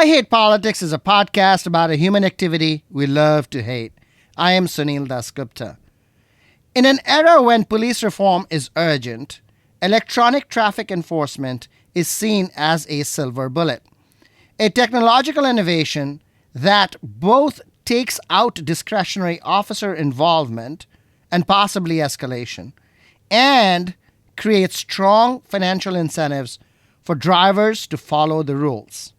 I Hate Politics is a podcast about a human activity we love to hate. I am Sunil Dagupta. In an era when police reform is urgent, electronic traffic enforcement is seen as a silver bullet, a technological innovation that both takes out discretionary officer involvement and possibly escalation, and creates strong financial incentives for drivers to follow the rules.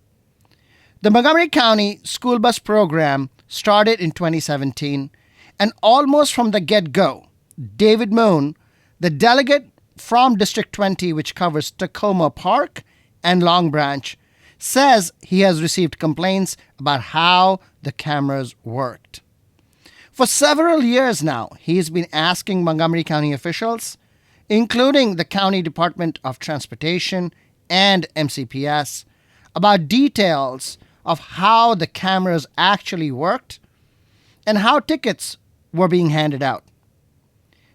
The Montgomery County school bus program started in 2017, and almost from the get-go, David Moon, the delegate from District 20, which covers Tacoma Park and Long Branch, says he has received complaints about how the cameras worked. For several years now, he's been asking Montgomery County officials, including the County Department of Transportation and MCPS, about details of how the cameras actually worked and how tickets were being handed out.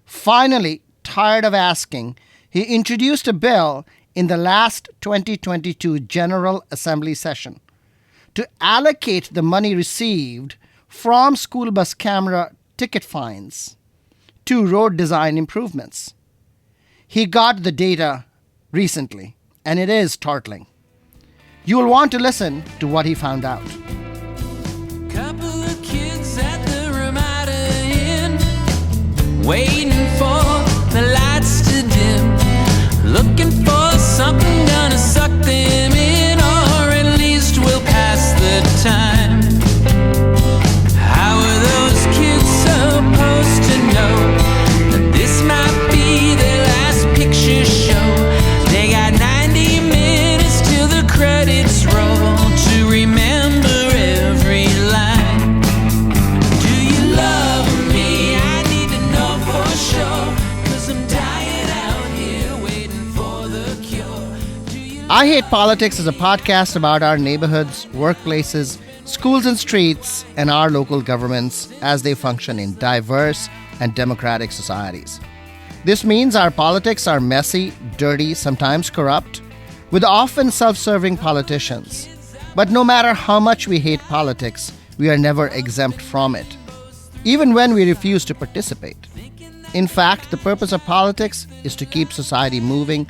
Finally, tired of asking, he introduced a bill in the last 2022 General Assembly session to allocate the money received from school bus camera ticket fines to road design improvements. He got the data recently, and it is startling. You will want to listen to what he found out. Couple of kids at the Ramada Inn, waiting for the lights to dim, looking for something gonna suck them in, or at least we'll pass the time. How are those kids supposed to know that this might be their last picture show? They got 90 minutes till the credits roll to remember every line. Do you love me? I need to know for sure, 'cause I'm tired out here waiting for the cure. I Hate Politics is a podcast about our neighborhoods, workplaces, schools and streets, and our local governments as they function in diverse and democratic societies. This means our politics are messy, dirty, sometimes corrupt, with often self-serving politicians. But no matter how much we hate politics, we are never exempt from it, even when we refuse to participate. In fact, the purpose of politics is to keep society moving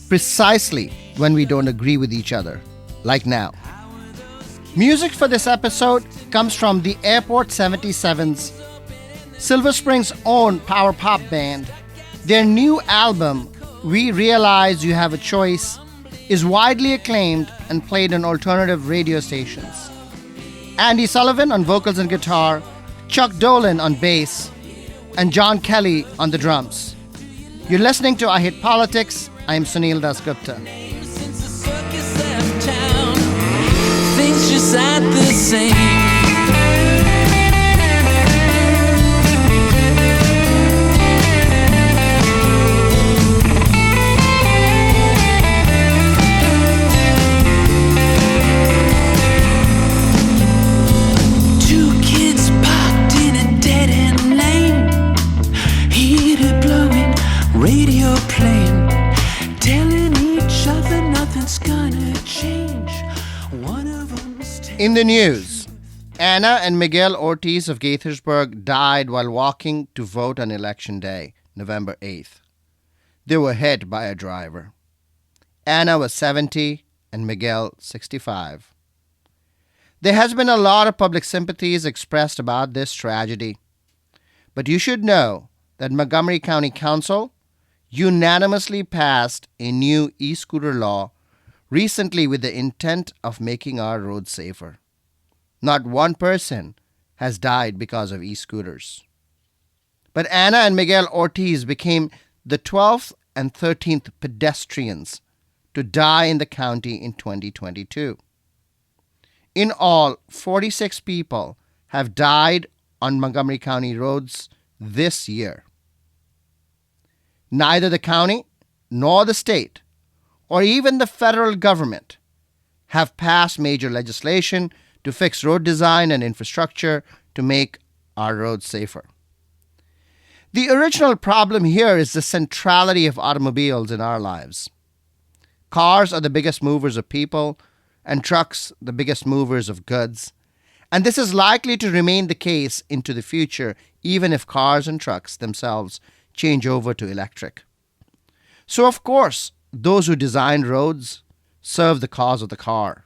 precisely when we don't agree with each other, like now. Music for this episode comes from the Airport 77's, Silver Spring's own power pop band. Their new album, We Realize You Have a Choice, is widely acclaimed and played on alternative radio stations. Andy Sullivan on vocals and guitar, Chuck Dolan on bass, and John Kelly on the drums. You're listening to I Hate Politics. I am Sunil Dagupta. Since the circus left town, things just aren't the same. Two kids parked in a dead-end lane, heater blowing, radio playing, telling each other nothing's gonna change. One of them's In the news, Anna and Miguel Ortiz of Gaithersburg died while walking to vote on Election Day, November 8th. They were hit by a driver. Anna was 70 and Miguel 65. There has been a lot of public sympathies expressed about this tragedy. But you should know that Montgomery County Council unanimously passed a new e-scooter law recently with the intent of making our roads safer. Not one person has died because of e-scooters. But Anna and Miguel Ortiz became the 12th and 13th pedestrians to die in the county in 2022. In all, 46 people have died on Montgomery County roads this year. Neither the county nor the state or even the federal government have passed major legislation to fix road design and infrastructure to make our roads safer. The original problem here is the centrality of automobiles in our lives. Cars are the biggest movers of people and trucks the biggest movers of goods. And this is likely to remain the case into the future, even if cars and trucks themselves change over to electric. So, of course, those who design roads serve the cause of the car,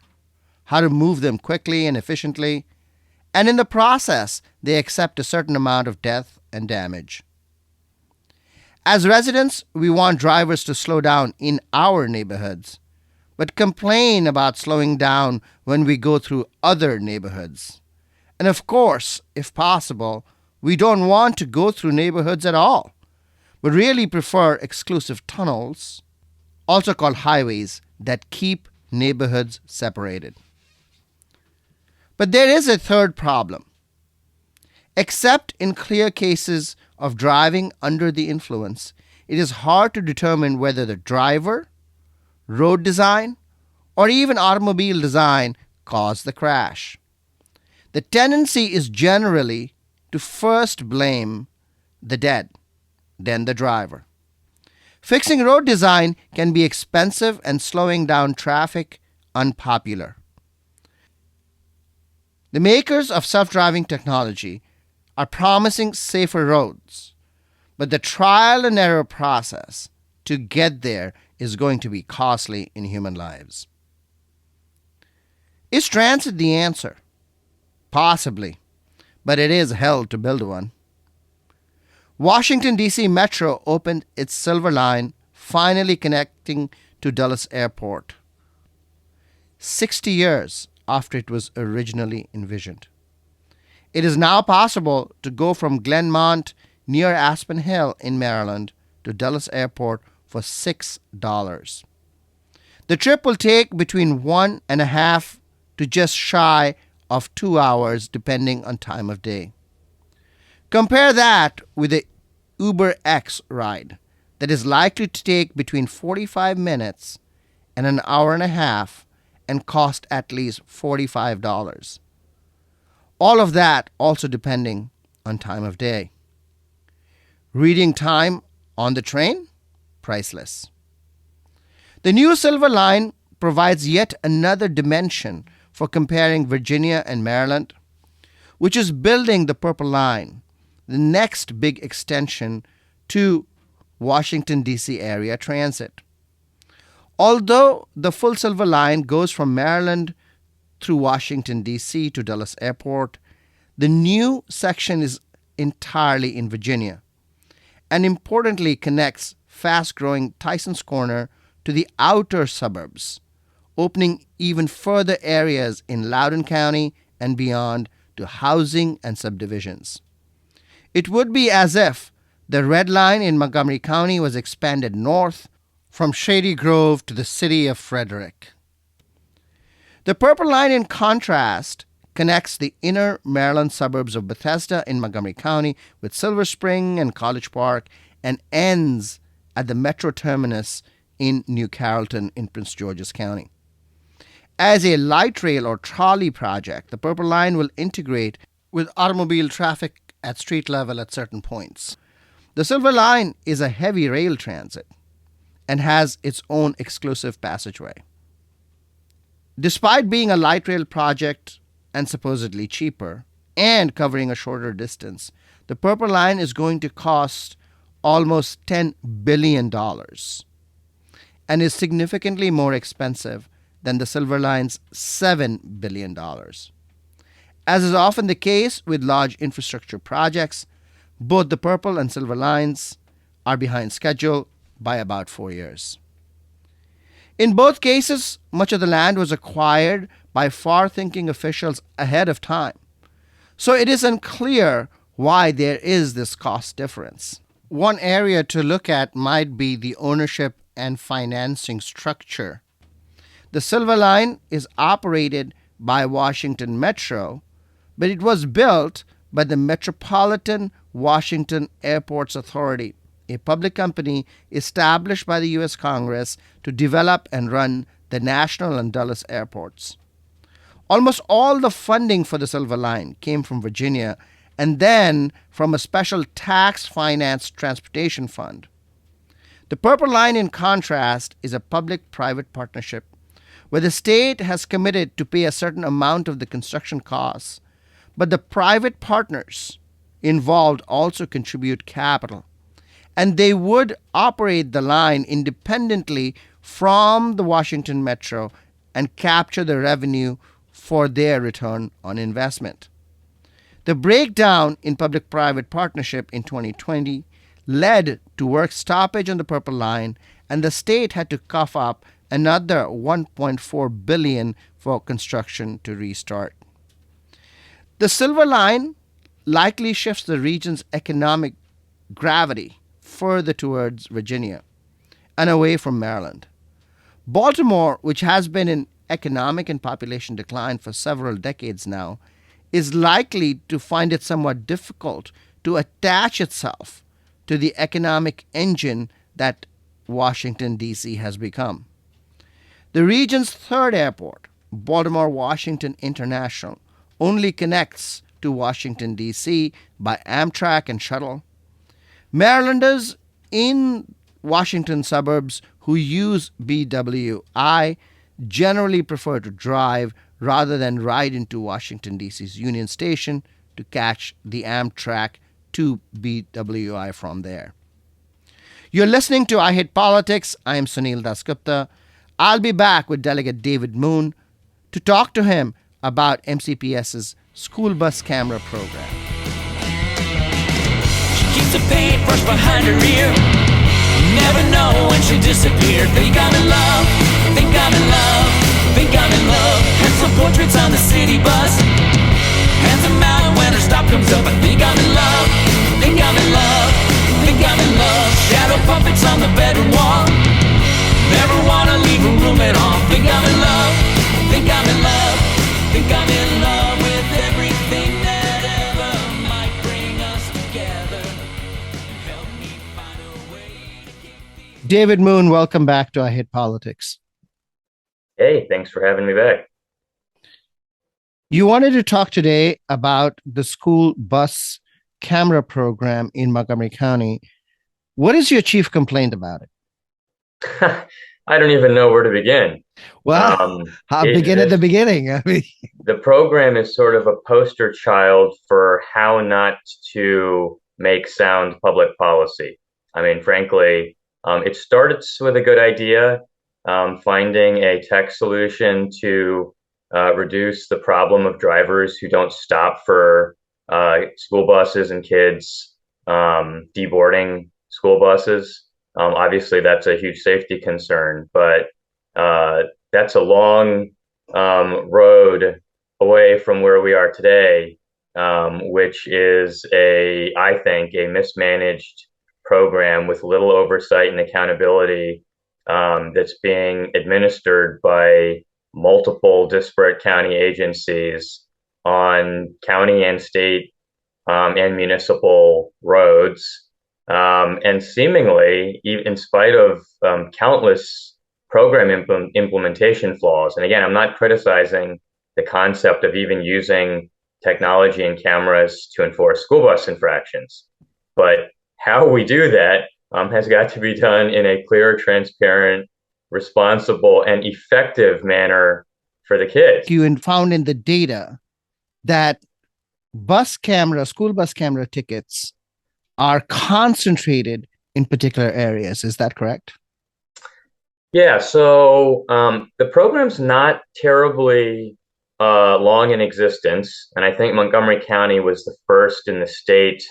how to move them quickly and efficiently, and in the process, they accept a certain amount of death and damage. As residents, we want drivers to slow down in our neighborhoods, but complain about slowing down when we go through other neighborhoods. And of course, if possible, we don't want to go through neighborhoods at all, but really prefer exclusive tunnels, also called highways, that keep neighborhoods separated. But there is a third problem. Except in clear cases of driving under the influence, it is hard to determine whether the driver, road design, or even automobile design caused the crash. The tendency is generally to first blame the dead, then the driver. Fixing road design can be expensive and slowing down traffic unpopular. The makers of self-driving technology are promising safer roads, but the trial and error process to get there is going to be costly in human lives. Is transit the answer? Possibly, but it is hell to build one. Washington, D.C. Metro opened its Silver Line, finally connecting to Dulles Airport, 60 years after it was originally envisioned. It is now possible to go from Glenmont near Aspen Hill in Maryland to Dulles Airport for $6. The trip will take between 1.5 to just shy of 2 hours depending on time of day. Compare that with the Uber X ride that is likely to take between 45 minutes and an hour and a half and cost at least $45. All of that also depending on time of day. Reading time on the train? Priceless. The new Silver Line provides yet another dimension for comparing Virginia and Maryland, which is building the Purple Line, the next big extension to Washington, D.C. area transit. Although the full Silver Line goes from Maryland through Washington, D.C. to Dulles Airport, the new section is entirely in Virginia and importantly connects fast-growing Tyson's Corner to the outer suburbs, opening even further areas in Loudoun County and beyond to housing and subdivisions. It would be as if the Red Line in Montgomery County was expanded north from Shady Grove to the city of Frederick. The Purple Line, in contrast, connects the inner Maryland suburbs of Bethesda in Montgomery County with Silver Spring and College Park and ends at the Metro terminus in New Carrollton in Prince George's County. As a light rail or trolley project, the Purple Line will integrate with automobile traffic at street level at certain points. The Silver Line is a heavy rail transit and has its own exclusive passageway. Despite being a light rail project and supposedly cheaper and covering a shorter distance, the Purple Line is going to cost almost $10 billion and is significantly more expensive than the Silver Line's $7 billion. As is often the case with large infrastructure projects, both the Purple and Silver Lines are behind schedule by about 4 years. In both cases, much of the land was acquired by far-thinking officials ahead of time, so it is unclear why there is this cost difference. One area to look at might be the ownership and financing structure. The Silver Line is operated by Washington Metro, but it was built by the Metropolitan Washington Airports Authority, a public company established by the U.S. Congress to develop and run the National and Dulles airports. Almost all the funding for the Silver Line came from Virginia and then from a special tax-financed transportation fund. The Purple Line, in contrast, is a public-private partnership where the state has committed to pay a certain amount of the construction costs, but the private partners involved also contribute capital. And they would operate the line independently from the Washington Metro and capture the revenue for their return on investment. The breakdown in public private partnership in 2020 led to work stoppage on the Purple Line, and the state had to cough up another $1.4 billion for construction to restart. The Silver Line likely shifts the region's economic gravity further towards Virginia and away from Maryland. Baltimore, which has been in economic and population decline for several decades now, is likely to find it somewhat difficult to attach itself to the economic engine that Washington, D.C. has become. The region's third airport, Baltimore-Washington International, only connects to Washington, D.C. by Amtrak and shuttle. Marylanders in Washington suburbs who use BWI generally prefer to drive rather than ride into Washington, D.C.'s Union Station to catch the Amtrak to BWI from there. You're listening to I Hate Politics. I am Sunil Dagupta. I'll be back with Delegate David Moon to talk to him about MCPS's school bus camera program. She keeps a paintbrush behind her ear. You never know when she'll disappear. Think I'm in love, think I'm in love, think I'm in love. Pencil portraits on the city bus. Hands them out when her stop comes up. I think I'm in love, think I'm in love, think I'm in love. Shadow puppets on the bedroom wall. Never wanna leave a room at all. Think I'm in love, think I'm in love, think I'm in love with everything that ever might bring us together. Help me find a way to keep these. David Moon, welcome back to I Hate Politics. Hey, thanks for having me back. You wanted to talk today about the school bus camera program in Montgomery County. What is your chief complaint about it? I don't even know where to begin. Well, I'll begin at the beginning. I mean, the program is sort of a poster child for how not to make sound public policy. I mean, frankly, it started with a good idea, finding a tech solution to reduce the problem of drivers who don't stop for school buses and kids deboarding school buses. Obviously, that's a huge safety concern, but that's a long road away from where we are today, which is I think, a mismanaged program with little oversight and accountability that's being administered by multiple disparate county agencies on county and state and municipal roads. And seemingly, in spite of countless program implementation flaws, and again, I'm not criticizing the concept of even using technology and cameras to enforce school bus infractions, but how we do that has got to be done in a clear, transparent, responsible, and effective manner for the kids. you found in the data that school bus camera tickets are concentrated in particular areas. Is that correct? Yeah, so the program's not terribly long in existence, and I think Montgomery County was the first in the state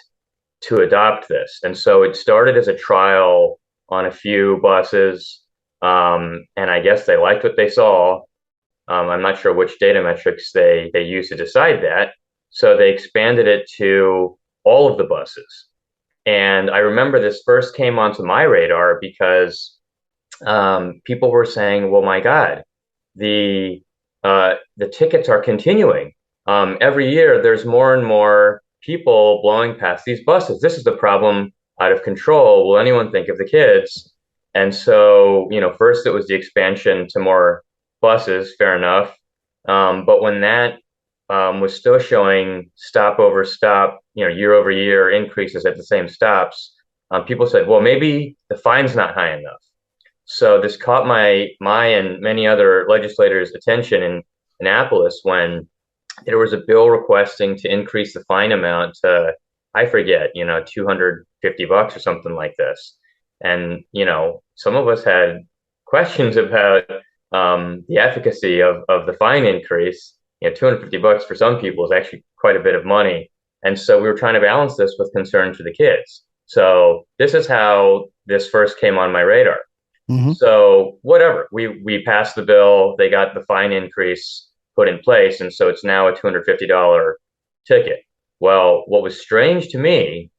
to adopt this. And so it started as a trial on a few buses, and I guess they liked what they saw. I'm not sure which data metrics they used to decide that. So they expanded it to all of the buses. And I remember this first came onto my radar because people were saying, well, my God, the tickets are continuing. Every year, there's more and more people blowing past these buses. This is the problem out of control. Will anyone think of the kids? And so, first it was the expansion to more buses, fair enough. But when that was still showing stop over stop, year over year increases at the same stops, people said, well, maybe the fine's not high enough. So this caught my and many other legislators' attention in Annapolis when there was a bill requesting to increase the fine amount to, I forget, $250 or something like this. And, some of us had questions about the efficacy of the fine increase. $250 for some people is actually quite a bit of money. And so we were trying to balance this with concern for the kids. So this is how this first came on my radar. Mm-hmm. So whatever, we passed the bill, they got the fine increase put in place, and so it's now a $250 ticket. Well, what was strange to me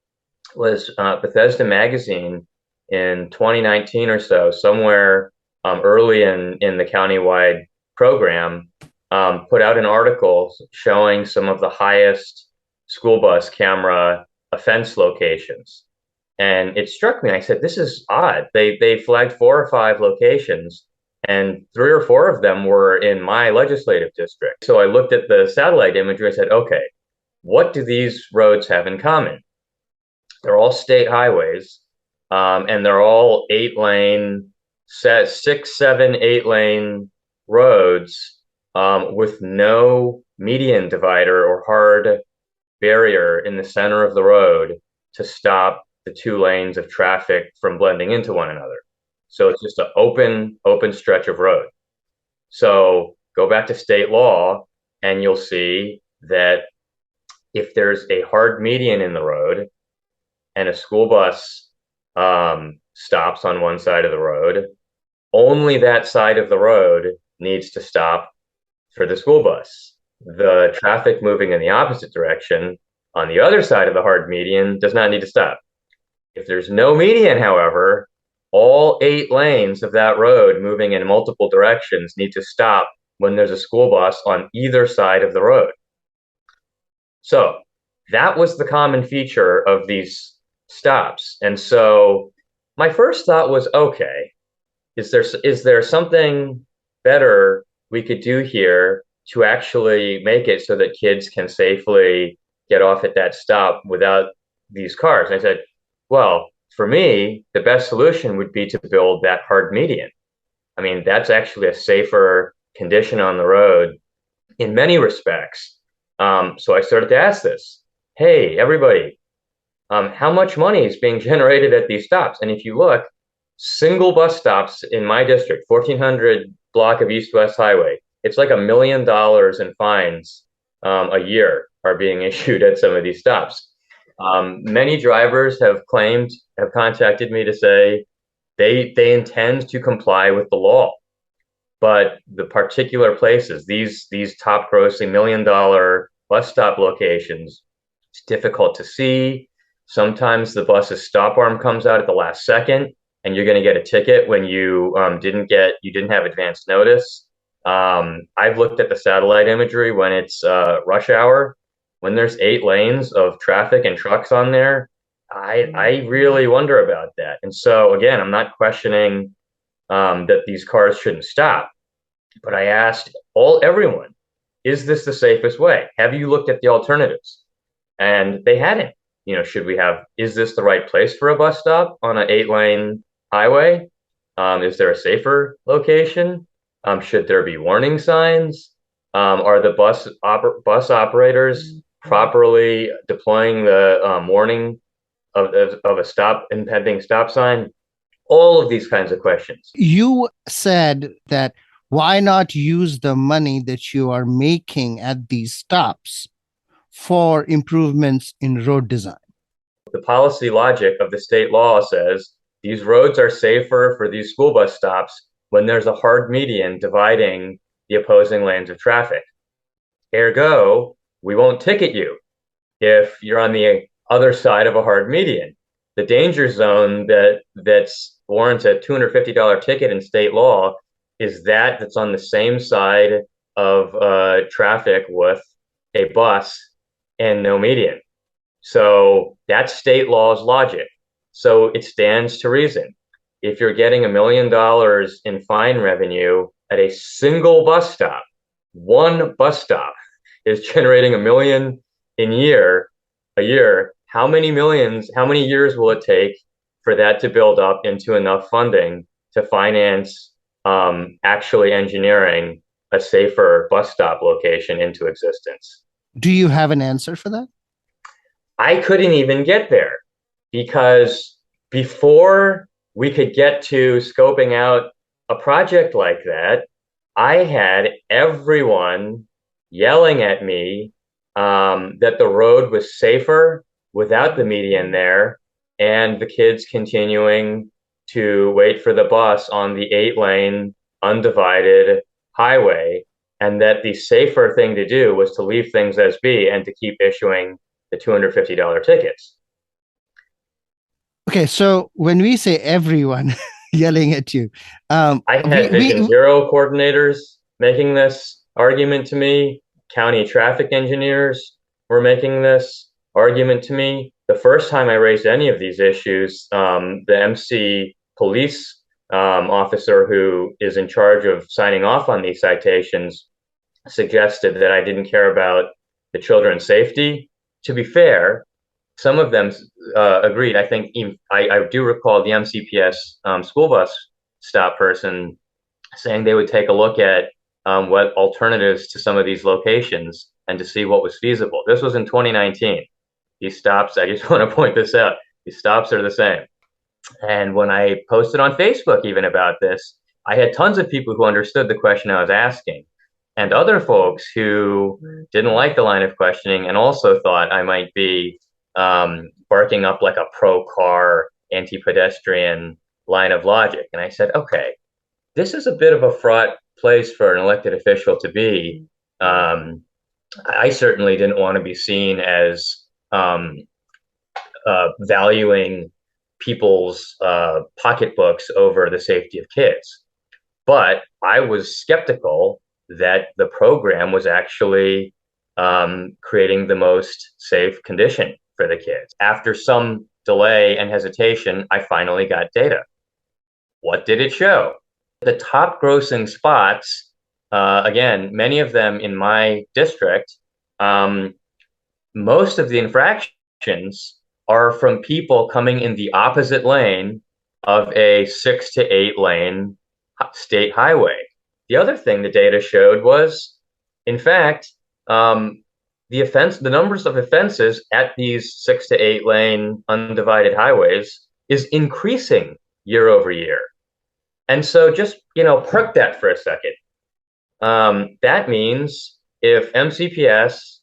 was Bethesda Magazine in 2019 or so, somewhere early in the countywide program, put out an article showing some of the highest school bus camera offense locations. And it struck me, I said, this is odd. They flagged 4 or 5 locations, and 3 or 4 of them were in my legislative district. So I looked at the satellite imagery and said, okay, what do these roads have in common? They're all state highways, and they're all 8-lane, 6, 7, 8-lane roads with no median divider or hard barrier in the center of the road to stop the 2 lanes of traffic from blending into one another. So it's just an open stretch of road. So go back to state law and you'll see that if there's a hard median in the road and a school bus stops on one side of the road, only that side of the road needs to stop for the school bus. The traffic moving in the opposite direction on the other side of the hard median does not need to stop. If there's no median, however, all 8 lanes of that road moving in multiple directions need to stop when there's a school bus on either side of the road. So that was the common feature of these stops. And so my first thought was, okay, is there something better we could do here to actually make it so that kids can safely get off at that stop without these cars? And I said, well, for me, the best solution would be to build that hard median. I mean, that's actually a safer condition on the road in many respects. So I started to ask this, hey, everybody, how much money is being generated at these stops? And if you look, single bus stops in my district, 1400 block of East-West Highway, it's like $1 million in fines a year are being issued at some of these stops. Many drivers have contacted me to say they intend to comply with the law, but the particular places, these top grossing $1 million bus stop locations, it's difficult to see. Sometimes the bus's stop arm comes out at the last second, and you're going to get a ticket when you didn't have advance notice. I've looked at the satellite imagery when it's rush hour. When there's 8 lanes of traffic and trucks on there, I really wonder about that. And so again, I'm not questioning that these cars shouldn't stop, but I asked everyone, is this the safest way? Have you looked at the alternatives? And they hadn't. Is this the right place for a bus stop on an 8-lane highway? Is there a safer location? Should there be warning signs? Are the bus operators properly deploying the warning of a impending stop sign? All of these kinds of questions. You said that why not use the money that you are making at these stops for improvements in road design? The policy logic of the state law says these roads are safer for these school bus stops when there's a hard median dividing the opposing lanes of traffic. Ergo, we won't ticket you if you're on the other side of a hard median. The danger zone that's warrants a $250 ticket in state law is that's on the same side of traffic with a bus and no median. So that's state law's logic. So it stands to reason. If you're getting $1 million in fine revenue at a single bus stop, one bus stop is generating $1 million a year, how many years will it take for that to build up into enough funding to finance actually engineering a safer bus stop location into existence. Do you have an answer for that? I couldn't even get there because before we could get to scoping out a project like that, I had everyone yelling at me that the road was safer without the median there, and the kids continuing to wait for the bus on the 8-lane undivided highway, and that the safer thing to do was to leave things as be and to keep issuing the $250 tickets. Okay, so when we say everyone yelling at you, I had Vision Zero coordinators making this argument to me. County traffic engineers were making this argument to me. The first time I raised any of these issues, the MC police officer who is in charge of signing off on these citations suggested that I didn't care about the children's safety. To be fair, some of them agreed. I think I do recall the MCPS school bus stop person saying they would take a look at what alternatives to some of these locations and to see what was feasible. This was in 2019. These stops, I just want to point this out, these stops are the same. And when I posted on Facebook even about this, I had tons of people who understood the question I was asking, and other folks who didn't like the line of questioning and also thought I might be barking up like a pro-car, anti-pedestrian line of logic. And I said, okay, this is a bit of a fraught place for an elected official to be. I certainly didn't want to be seen as valuing people's pocketbooks over the safety of kids. But I was skeptical that the program was actually creating the most safe condition for the kids. After some delay and hesitation, I finally got data. What did it show? The top grossing spots, again, many of them in my district, most of the infractions are from people coming in the opposite lane of a 6 to 8 lane state highway. The other thing the data showed was, in fact, the numbers of offenses at these 6 to 8 lane undivided highways is increasing year over year. And so just, park that for a second. That means if MCPS,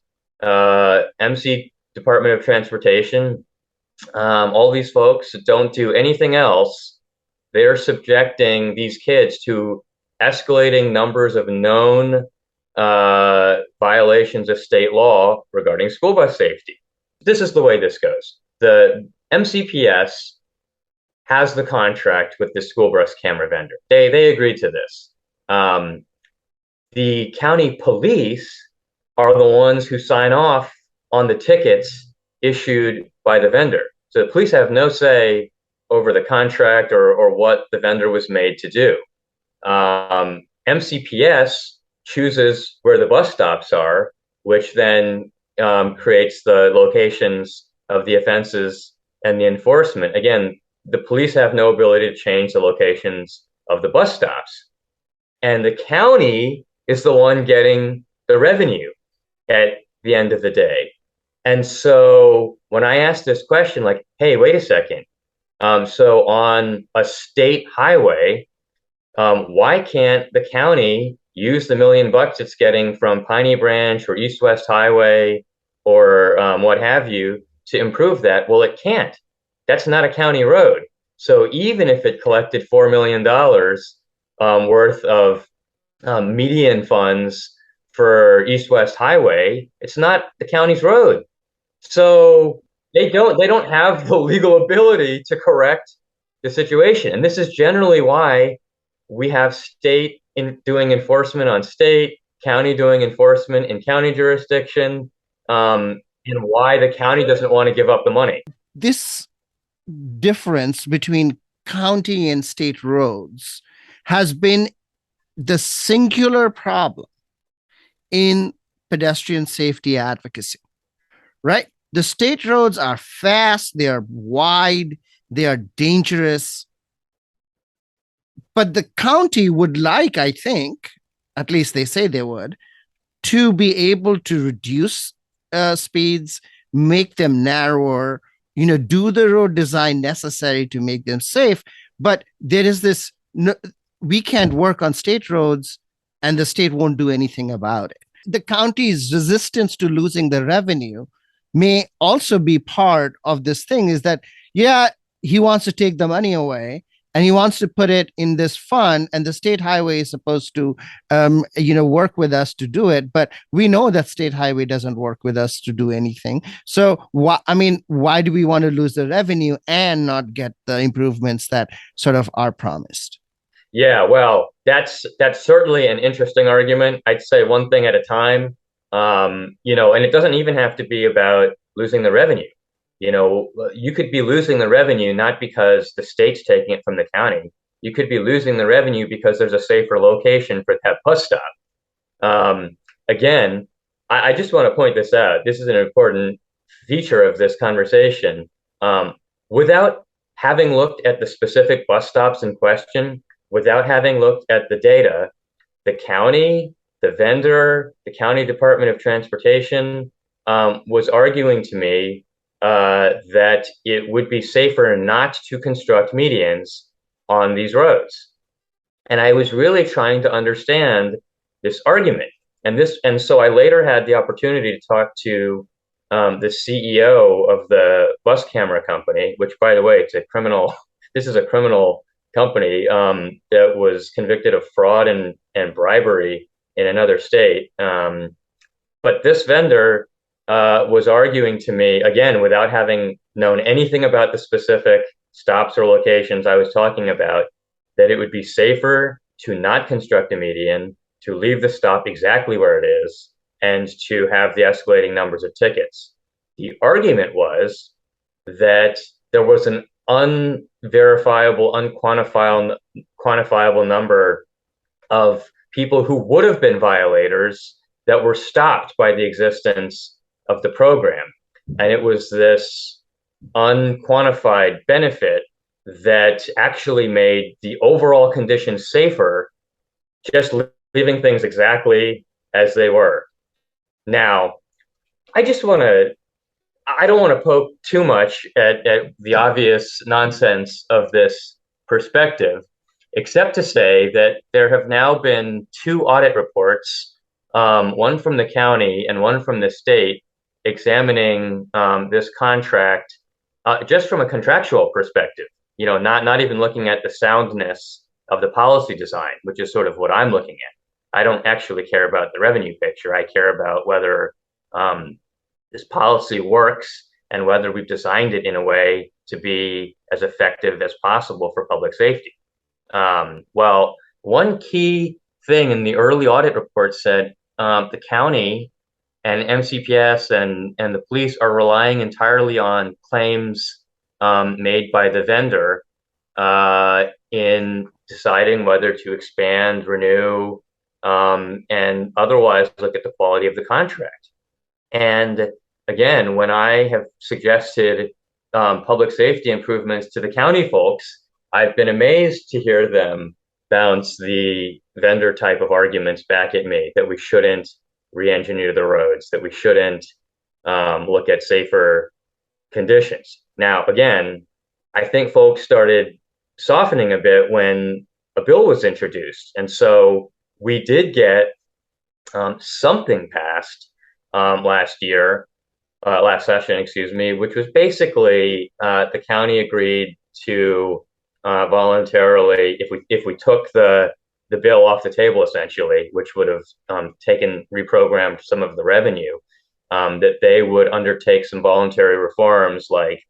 MC Department of Transportation, all these folks don't do anything else, they're subjecting these kids to escalating numbers of known violations of state law regarding school bus safety. This is the way this goes. The MCPS has the contract with the school bus camera vendor. They agreed to this. The county police are the ones who sign off on the tickets issued by the vendor. So the police have no say over the contract or what the vendor was made to do. MCPS chooses where the bus stops are, which then creates the locations of the offenses and the enforcement. Again, the police have no ability to change the locations of the bus stops. And the county is the one getting the revenue at the end of the day. And so when I asked this question, like, hey, wait a second. So on a state highway, why can't the county use the $1 million it's getting from Piney Branch or East West Highway or what have you to improve that? Well, it can't. That's not a county road. So even if it collected $4 million worth of median funds for East West Highway, it's not the county's road. So they don't have the legal ability to correct the situation. And this is generally why we have state doing enforcement on state, county doing enforcement in county jurisdiction, and why the county doesn't want to give up the money. This difference between county and state roads has been the singular problem in pedestrian safety advocacy, right? The state roads are fast, they are wide, they are dangerous. But the county would like, I think, at least they say they would, to be able to reduce speeds, make them narrower, do the road design necessary to make them safe. But there is this, no, we can't work on state roads and the state won't do anything about it. The county's resistance to losing the revenue may also be part of this thing is that, yeah, he wants to take the money away and he wants to put it in this fund, and the state highway is supposed to work with us to do it, but we know that state highway doesn't work with us to do anything. So why do we want to lose the revenue and not get the improvements that sort of are promised? Yeah, well, that's certainly an interesting argument. I'd say one thing at a time. And it doesn't even have to be about losing the revenue. You could be losing the revenue not because the state's taking it from the county. You could be losing the revenue because there's a safer location for that bus stop. Again, I just want to point this out. This is an important feature of this conversation. Without having looked at the specific bus stops in question, without having looked at the data, the county, the vendor, the county Department of Transportation was arguing to me that it would be safer not to construct medians on these roads. And I was really trying to understand this argument. And so I later had the opportunity to talk to the CEO of the bus camera company, which, by the way, this is a criminal company that was convicted of fraud and bribery in another state. But this vendor was arguing to me, again, without having known anything about the specific stops or locations I was talking about, that it would be safer to not construct a median, to leave the stop exactly where it is, and to have the escalating numbers of tickets. The argument was that there was an unverifiable, unquantifiable number of people who would have been violators that were stopped by the existence of the program. And it was this unquantified benefit that actually made the overall conditions safer, just leaving things exactly as they were. Now, I don't want to poke too much at the obvious nonsense of this perspective, except to say that there have now been two audit reports, one from the county and one from the state, examining this contract just from a contractual perspective, not even looking at the soundness of the policy design, which is sort of what I'm looking at. I don't actually care about the revenue picture. I care about whether this policy works and whether we've designed it in a way to be as effective as possible for public safety. Well, one key thing in the early audit report said the county and MCPS and the police are relying entirely on claims made by the vendor in deciding whether to expand, renew, and otherwise look at the quality of the contract. And again, when I have suggested public safety improvements to the county folks, I've been amazed to hear them bounce the vendor type of arguments back at me that we shouldn't re-engineer the roads, that we shouldn't look at safer conditions. Now, again, I think folks started softening a bit when a bill was introduced. And so we did get something passed last session, excuse me, which was basically the county agreed to voluntarily, if we took the bill off the table, essentially, which would have reprogrammed some of the revenue, that they would undertake some voluntary reforms like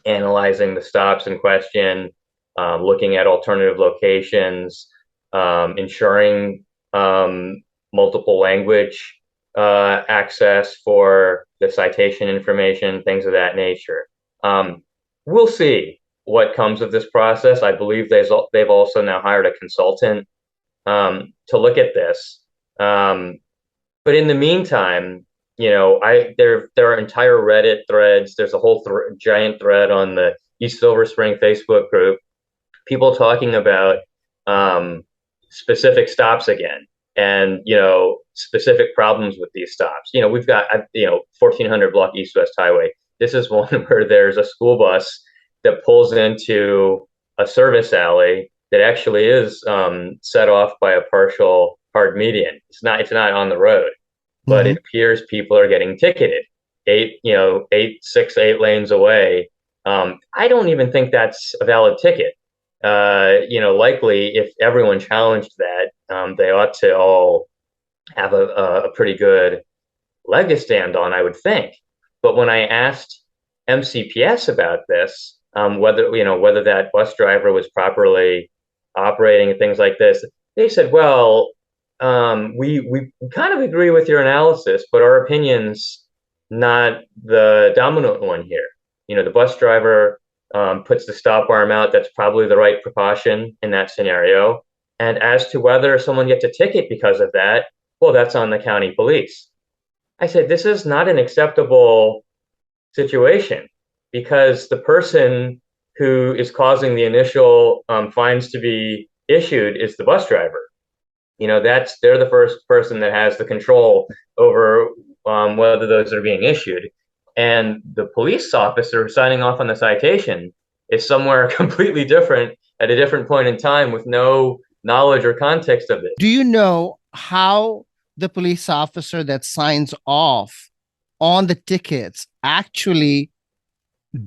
analyzing the stops in question, looking at alternative locations, ensuring multiple language access for the citation information, things of that nature. We'll see what comes of this process. I believe they've also now hired a consultant to look at this. But in the meantime, there are entire Reddit threads. There's a whole giant thread on the East Silver Spring Facebook group, people talking about specific stops again, and specific problems with these stops. We've got 1400 block East West Highway. This is one where there's a school bus that pulls into a service alley that actually is set off by a partial hard median. It's not on the road, but Mm-hmm. it appears people are getting ticketed 8 lanes away. I don't even think that's a valid ticket. Likely if everyone challenged that, they ought to all have a pretty good leg to stand on, I would think. But when I asked MCPS about this, whether that bus driver was properly operating and things like this, they said, well, we kind of agree with your analysis, but our opinion's not the dominant one here. The bus driver puts the stop arm out. That's probably the right precaution in that scenario. And as to whether someone gets a ticket because of that, well, that's on the county police. I said, this is not an acceptable situation because the person who is causing the initial fines to be issued is the bus driver. They're the first person that has the control over whether those are being issued. And the police officer signing off on the citation is somewhere completely different at a different point in time with no knowledge or context of it. Do you know how the police officer that signs off on the tickets actually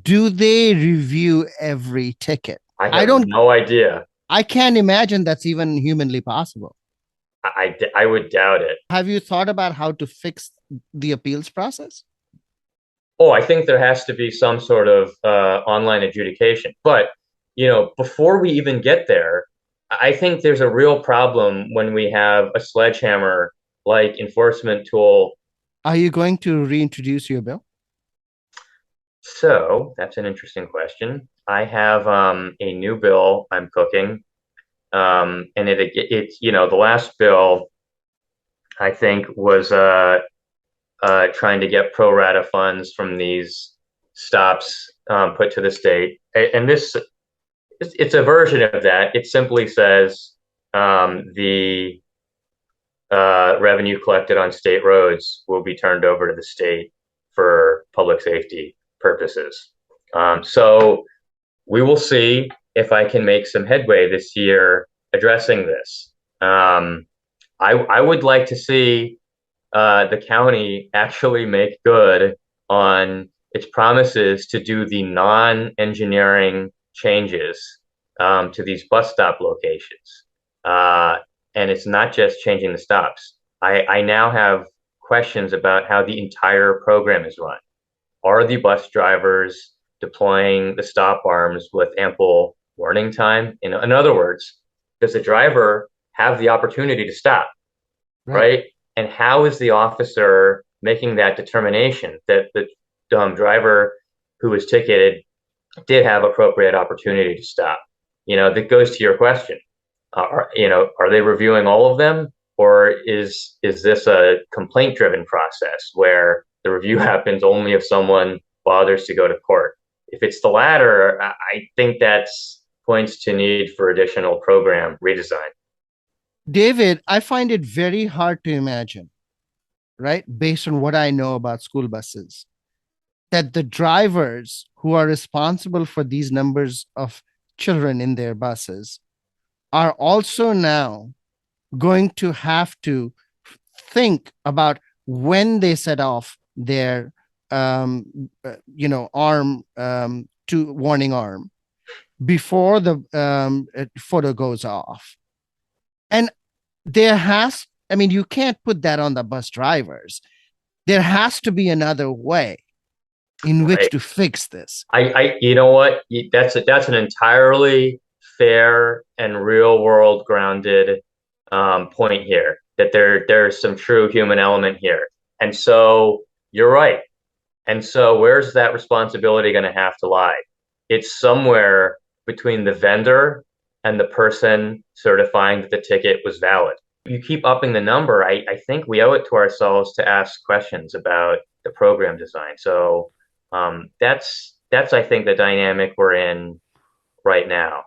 do they review every ticket? I I have don't, no idea. I can't imagine that's even humanly possible. I would doubt it. Have you thought about how to fix the appeals process? Oh, I think there has to be some sort of online adjudication. But, before we even get there, I think there's a real problem when we have a sledgehammer like enforcement tool. Are you going to reintroduce your bill? So that's an interesting question. I have a new bill I'm cooking, and it's the last bill I think was trying to get pro rata funds from these stops put to the state. And it's a version of that. It simply says the revenue collected on state roads will be turned over to the state for public safety purposes. So we will see if I can make some headway this year addressing this. I would like to see the county actually make good on its promises to do the non-engineering changes to these bus stop locations. And it's not just changing the stops. I now have questions about how the entire program is run. Are the bus drivers deploying the stop arms with ample warning time? In other words, does the driver have the opportunity to stop, right? And how is the officer making that determination that the driver who was ticketed did have appropriate opportunity to stop? That goes to your question. Are they reviewing all of them, or is this a complaint-driven process where the review happens only if someone bothers to go to court? If it's the latter, I think that's points to need for additional program redesign. David, I find it very hard to imagine, right, based on what I know about school buses, that the drivers who are responsible for these numbers of children in their buses are also now going to have to think about when they set off their arm to warning arm before the photo goes off. And you can't put that on the bus drivers. There has to be another way in which to fix this. You know what? That's an entirely fair and real world grounded point here. That there's some true human element here, and so you're right. And so where's that responsibility going to have to lie? It's somewhere between the vendor and the person certifying that the ticket was valid. You keep upping the number. I think we owe it to ourselves to ask questions about the program design. So that's I think the dynamic we're in right now.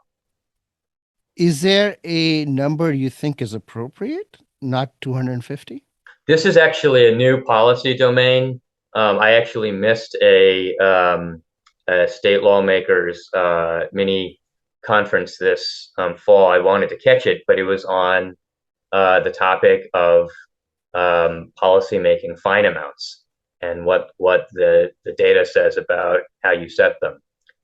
Is there a number you think is appropriate? Not 250? This is actually a new policy domain. I actually missed a state lawmakers mini conference this fall. I wanted to catch it, but it was on the topic of policy making fine amounts and what the data says about how you set them.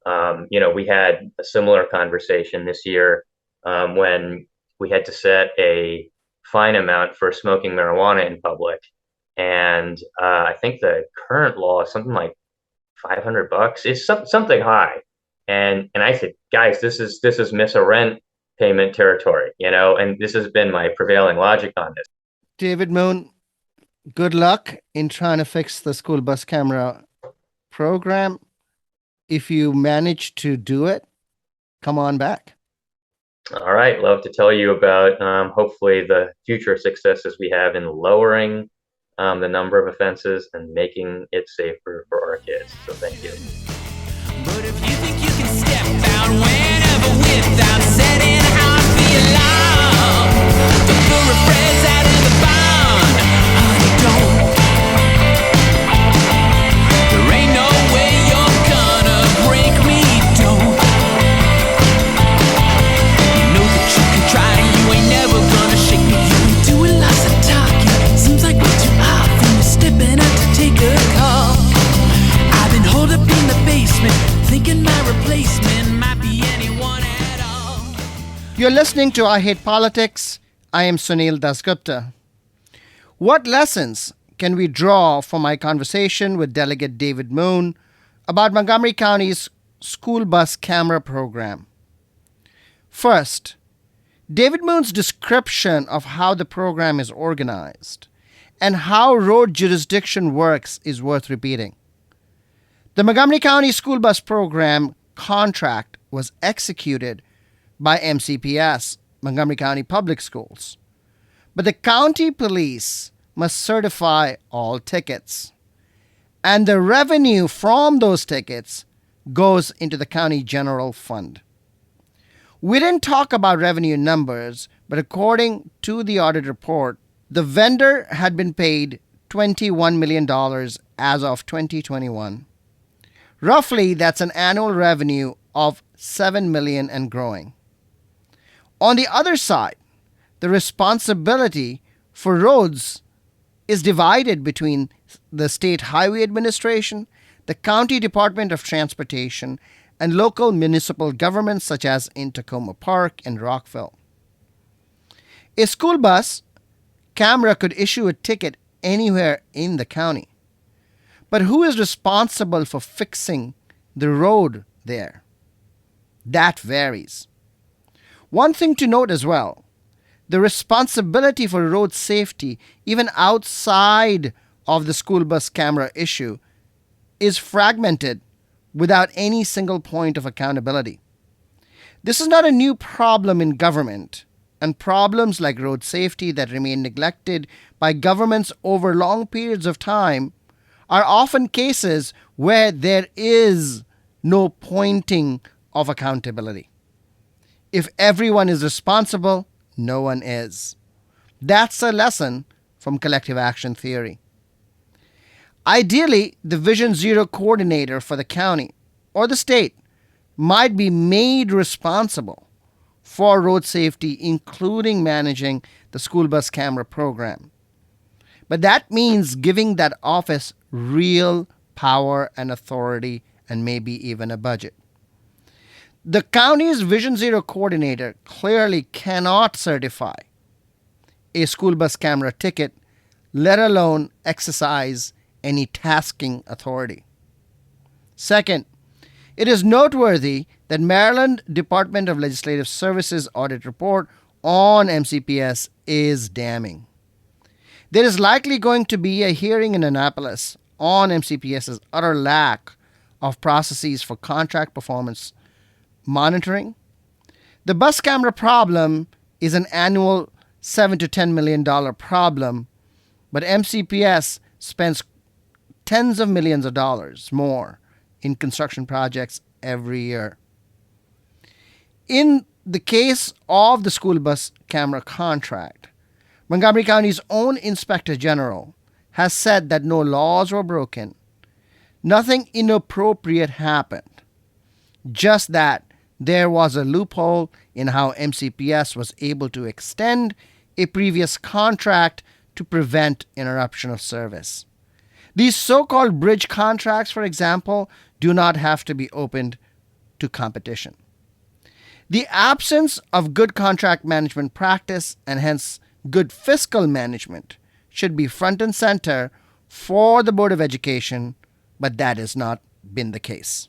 We had a similar conversation this year when we had to set a fine amount for smoking marijuana in public, and I think the current law is something like $500. It's something high, and I said, guys, this is miss a rent payment territory, and this has been my prevailing logic on this. David Moon, good luck in trying to fix the school bus camera program. If you manage to do it, come on back. All right, love to tell you about hopefully the future successes we have in lowering the number of offenses and making it safer for our kids. So thank you. But if you think you can step out whenever without setting out the alarm, the thoroughbreds out in the barn, honey, don't. There ain't no way you're gonna break me, don't. You know that you can try, you ain't never gonna shake me. You ain't doing lots of talking, seems like way too often you're stepping up to take a call. I've been holed up in the basement, thinking my replacement might be anyone at all. You're listening to I Hate Politics. I am Sunil Dasgupta. What lessons can we draw from my conversation with Delegate David Moon about Montgomery County's school bus camera program? First, David Moon's description of how the program is organized and how road jurisdiction works is worth repeating. The Montgomery County School Bus Program contract was executed by MCPS, Montgomery County Public Schools. But the county police must certify all tickets. And the revenue from those tickets goes into the county general fund. We didn't talk about revenue numbers, but according to the audit report, the vendor had been paid $21 million as of 2021. Roughly, that's an annual revenue of $7 million and growing. On the other side, the responsibility for roads is divided between the State Highway Administration, the County Department of Transportation, and local municipal governments such as in Tacoma Park and Rockville. A school bus camera could issue a ticket anywhere in the county. But who is responsible for fixing the road there? That varies. One thing to note as well, the responsibility for road safety, even outside of the school bus camera issue, is fragmented without any single point of accountability. This is not a new problem in government, and problems like road safety that remain neglected by governments over long periods of time are often cases where there is no pointing of accountability. If everyone is responsible, no one is. That's a lesson from collective action theory. Ideally, the Vision Zero coordinator for the county or the state might be made responsible for road safety, including managing the school bus camera program. But that means giving that office real power and authority and maybe even a budget. The county's Vision Zero coordinator clearly cannot certify a school bus camera ticket, let alone exercise any tasking authority. Second, it is noteworthy that Maryland Department of Legislative Services audit report on MCPS is damning. There is likely going to be a hearing in Annapolis on MCPS's utter lack of processes for contract performance monitoring. The bus camera problem is an annual $7 to $10 million problem, but MCPS spends tens of millions of dollars more in construction projects every year. In the case of the school bus camera contract, Montgomery County's own Inspector General has said that no laws were broken, nothing inappropriate happened, just that there was a loophole in how MCPS was able to extend a previous contract to prevent interruption of service. These so-called bridge contracts, for example, do not have to be opened to competition. The absence of good contract management practice and hence good fiscal management should be front and center for the Board of Education, but that has not been the case.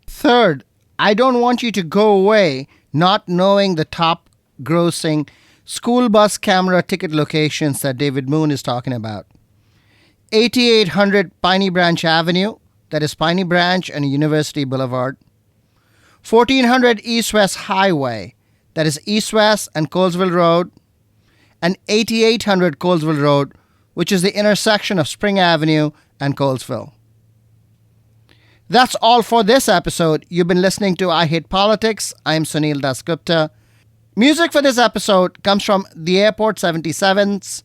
Third, I don't want you to go away not knowing the top grossing school bus camera ticket locations that David Moon is talking about. 8800 Piney Branch Avenue, that is Piney Branch and University Boulevard. 1400 East West Highway, that is East West and Colesville Road. And 8800 Colesville Road, which is the intersection of Spring Avenue and Colesville. That's all for this episode. You've been listening to I Hate Politics. I'm Sunil Dasgupta. Music for this episode comes from the Airport 77s,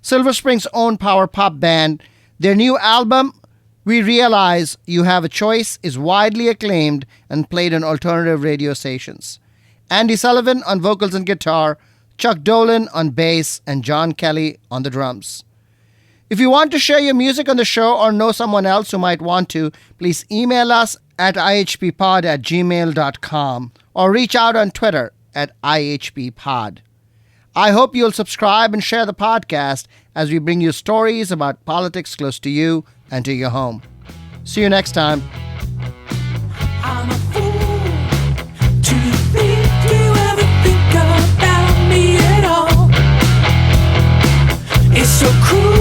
Silver Spring's own power pop band. Their new album, We Realize You Have a Choice, is widely acclaimed and played on alternative radio stations. Andy Sullivan on vocals and guitar, Chuck Dolan on bass, and John Kelly on the drums. If you want to share your music on the show or know someone else who might want to, please email us at ihppod@gmail.com or reach out on Twitter at ihppod. I hope you'll subscribe and share the podcast as we bring you stories about politics close to you and to your home. See you next time. I'm a fool to think you ever think about me at all. It's so cruel.